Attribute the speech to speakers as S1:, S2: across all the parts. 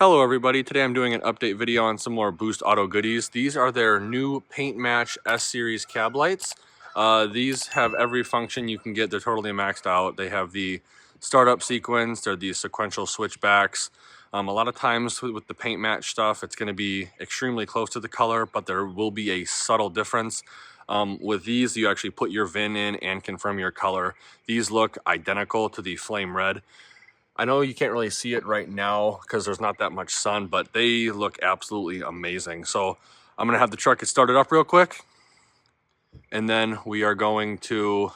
S1: Hello everybody, today I'm doing an update video on some more Boost Auto goodies. These are their new Paint Match S-Series cab lights. These have every function you can get. They're totally maxed out. They have the startup sequence, they're the sequential switchbacks. A lot of times with the Paint Match stuff, it's going to be extremely close to the color, but there will be a subtle difference. With these, you actually put your VIN in and confirm your color. These look identical to the Flame Red. I know you can't really see it right now because there's not that much sun, but they look absolutely amazing. So I'm gonna have the truck get started up real quick, and then we are going to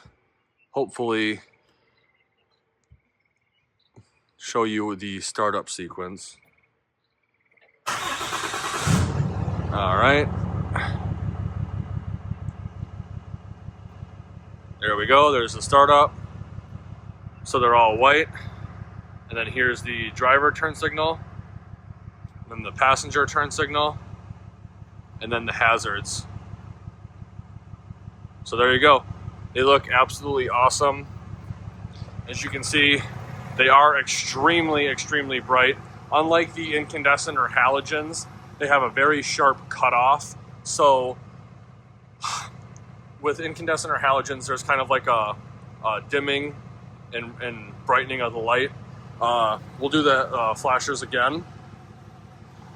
S1: hopefully show you the startup sequence. All right. There we go, there's the startup. So they're all white. And then here's the driver turn signal, then the passenger turn signal, and then the hazards. So there you go. They look absolutely awesome. As you can see, they are extremely, extremely bright. Unlike the incandescent or halogens, they have a very sharp cutoff. So with incandescent or halogens, there's kind of like a dimming and brightening of the light. We'll do the flashers again.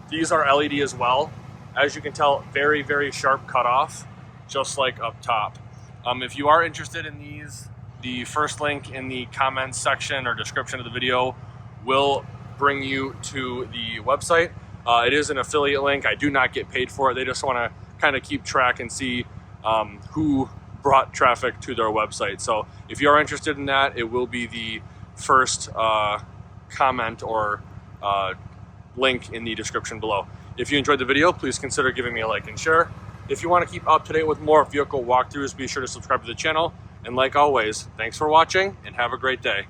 S1: These are LED as well. As you can tell, very, very sharp cutoff, just like up top. If you are interested in these, the first link in the comments section or description of the video will bring you to the website. It is an affiliate link. I do not get paid for it. They just want to kind of keep track and see who brought traffic to their website. So if you are interested in that, it will be the first comment or link in the description below. If you enjoyed the video, please consider giving me a like and share. If you want to keep up to date with more vehicle walkthroughs, be sure to subscribe to the channel. And like always, thanks for watching and have a great day.